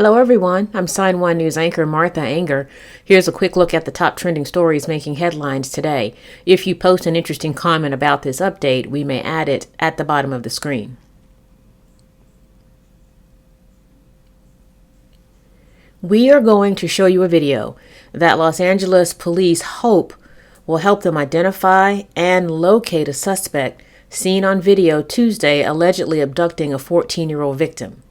Hello everyone, I'm Sign1News anchor Martha Anger. Here's a quick look at the top trending stories making headlines today. If you post an interesting comment about this update, we may add it at the bottom of the screen. We are going to show you a video that Los Angeles police hope will help them identify and locate a suspect seen on video Tuesday allegedly abducting a 14-year-old victim.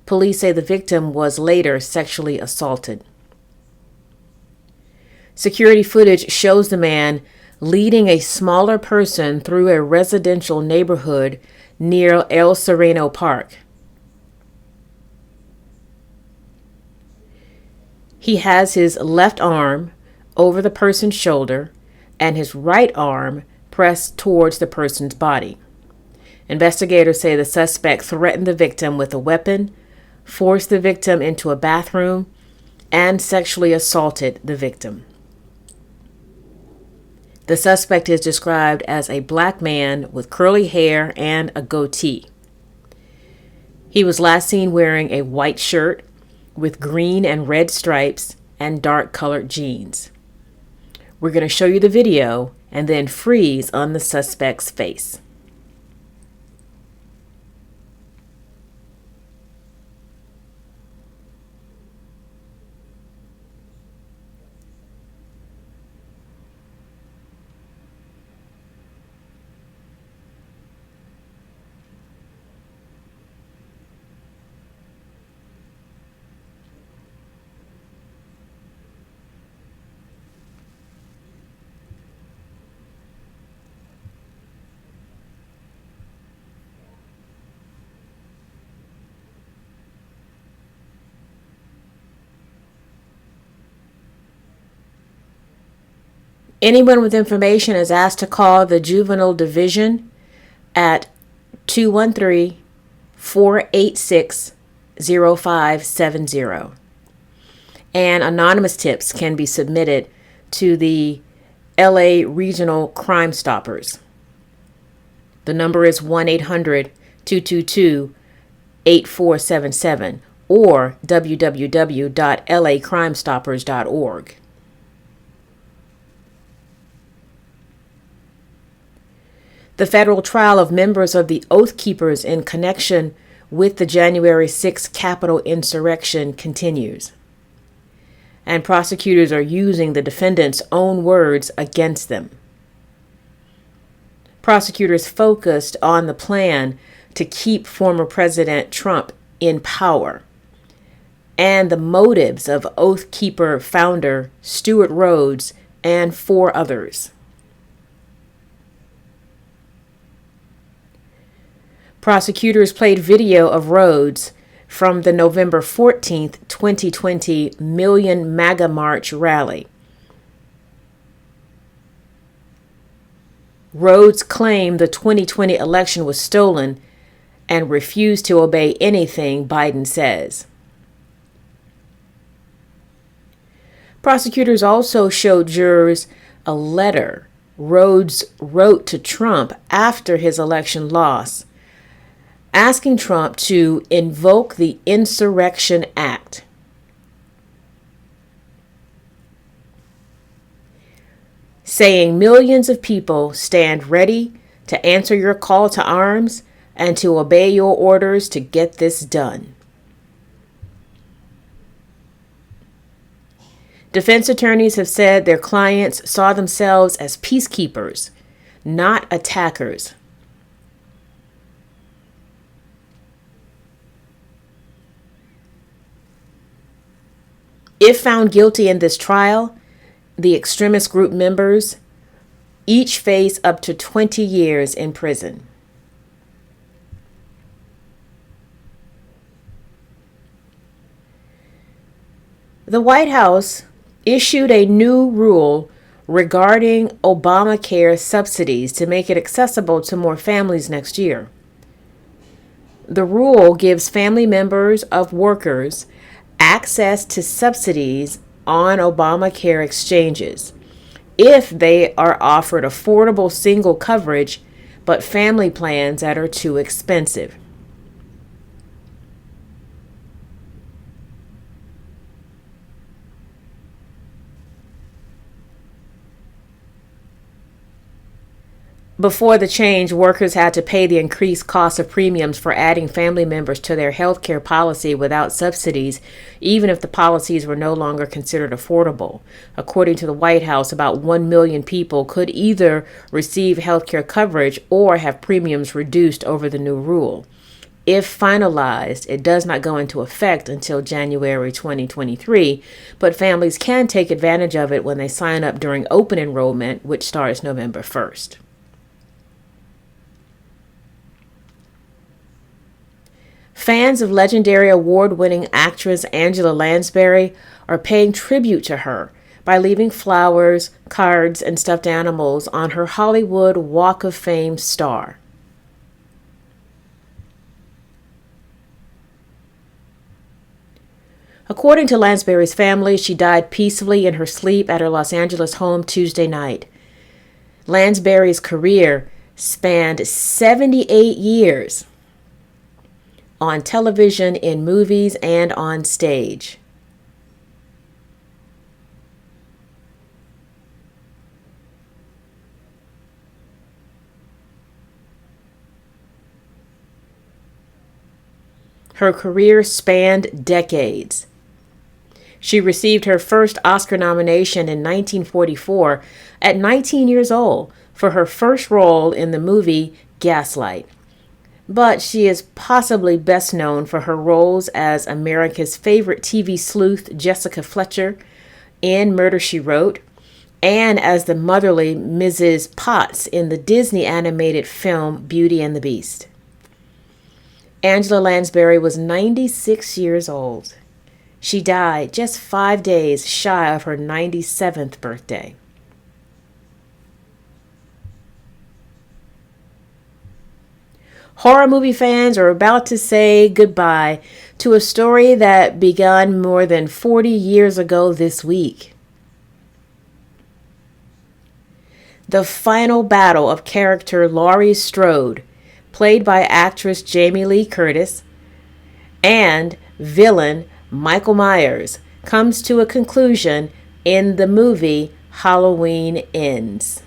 Police say the victim was later sexually assaulted. Security footage shows the man leading a smaller person through a residential neighborhood near El Sereno Park. He has his left arm over the person's shoulder and his right arm pressed towards the person's body. Investigators say the suspect threatened the victim with a weapon, forced the victim into a bathroom, and sexually assaulted the victim. The suspect is described as a black man with curly hair and a goatee. He was last seen wearing a white shirt with green and red stripes and dark-colored jeans. We're going to show you the video and then freeze on the suspect's face. Anyone with information is asked to call the Juvenile Division at 213-486-0570. And anonymous tips can be submitted to the LA Regional Crime Stoppers. The number is 1-800-222-8477 or www.lacrimestoppers.org. The federal trial of members of the Oath Keepers in connection with the January 6th Capitol insurrection continues, and prosecutors are using the defendants' own words against them. Prosecutors focused on the plan to keep former President Trump in power and the motives of Oath Keeper founder Stewart Rhodes and 4 others. Prosecutors played video of Rhodes from the November 14th, 2020 Million MAGA March rally. Rhodes claimed the 2020 election was stolen and refused to obey anything Biden says. Prosecutors also showed jurors a letter Rhodes wrote to Trump after his election loss, asking Trump to invoke the Insurrection Act. Saying millions of people stand ready to answer your call to arms and to obey your orders to get this done. Defense attorneys have said their clients saw themselves as peacekeepers, not attackers. If found guilty in this trial, the extremist group members each face up to 20 years in prison. The White House issued a new rule regarding Obamacare subsidies to make it accessible to more families next year. The rule gives family members of workers access to subsidies on Obamacare exchanges if they are offered affordable single coverage but family plans that are too expensive. Before the change, workers had to pay the increased cost of premiums for adding family members to their health care policy without subsidies, even if the policies were no longer considered affordable. According to the White House, about 1 million people could either receive health care coverage or have premiums reduced over the new rule. If finalized, it does not go into effect until January 2023, but families can take advantage of it when they sign up during open enrollment, which starts November 1st. Fans of legendary award-winning actress Angela Lansbury are paying tribute to her by leaving flowers, cards, and stuffed animals on her Hollywood Walk of Fame star. According to Lansbury's family, she died peacefully in her sleep at her Los Angeles home Tuesday night. Lansbury's career spanned 78 years on television, in movies, and on stage. Her career spanned decades. She received her first Oscar nomination in 1944 at 19 years old for her first role in the movie Gaslight. But she is possibly best known for her roles as America's favorite TV sleuth Jessica Fletcher in Murder, She Wrote, and as the motherly Mrs. Potts in the Disney animated film Beauty and the Beast. Angela Lansbury was 96 years old. She died just 5 days shy of her 97th birthday. Horror movie fans are about to say goodbye to a story that began more than 40 years ago this week. The final battle of character Laurie Strode, played by actress Jamie Lee Curtis, and villain Michael Myers, comes to a conclusion in the movie Halloween Ends.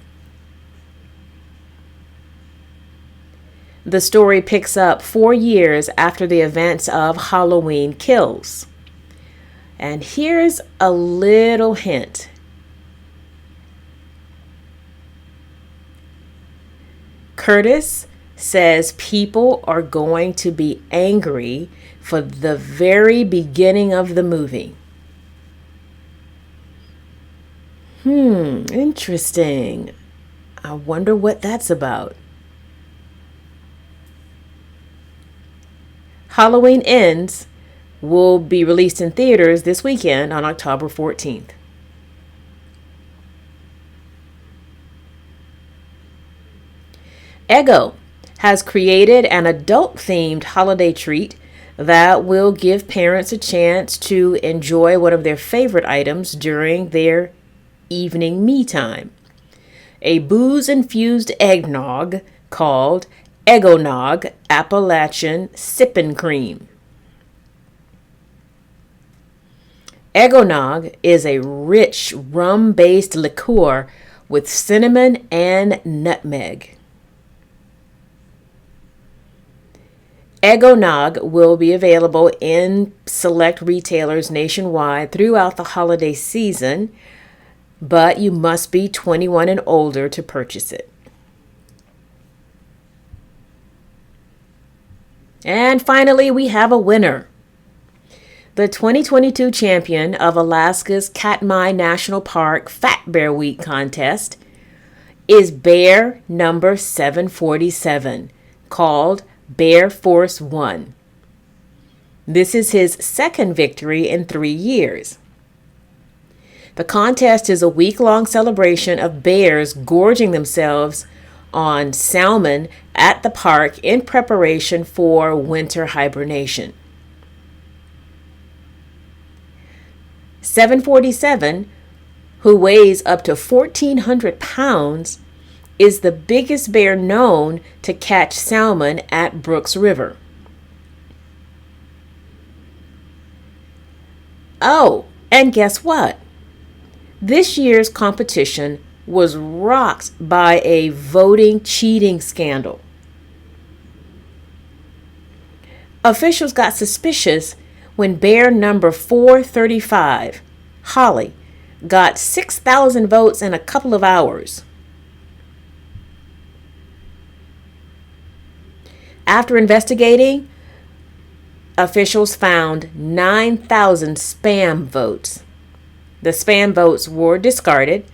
The story picks up 4 years after the events of Halloween Kills. And here's a little hint. Curtis says people are going to be angry for the very beginning of the movie. Interesting. I wonder what that's about. Halloween Ends will be released in theaters this weekend on October 14th. Eggo has created an adult-themed holiday treat that will give parents a chance to enjoy one of their favorite items during their evening me time. A booze-infused eggnog called Eggnog Appalachian Sippin' Cream. Eggnog is a rich rum-based liqueur with cinnamon and nutmeg. Eggnog will be available in select retailers nationwide throughout the holiday season, but you must be 21 and older to purchase it. And finally, we have a winner. The 2022 champion of Alaska's Katmai National Park Fat Bear Week contest is bear number 747, called Bear Force 1. This is his second victory in 3 years. The contest is a week-long celebration of bears gorging themselves on salmon at the park in preparation for winter hibernation. 747, who weighs up to 1,400 pounds, is the biggest bear known to catch salmon at Brooks River. Oh, and guess what? This year's competition was rocked by a voting cheating scandal. Officials got suspicious when bear number 435, Holly, got 6,000 votes in a couple of hours. After investigating, officials found 9,000 spam votes. The spam votes were discarded,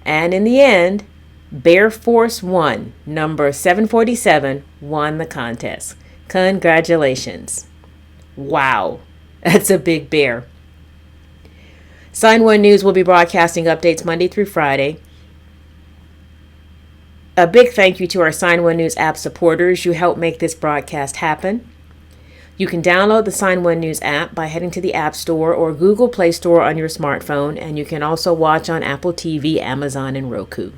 and in the end, Bear Force 1, number 747, won the contest. Congratulations. Wow, that's a big bear. Sign1News will be broadcasting updates Monday through Friday. A big thank you to our Sign1News app supporters. You help make this broadcast happen. You can download the Sign1News app by heading to the App Store or Google Play Store on your smartphone, and you can also watch on Apple TV, Amazon, and Roku.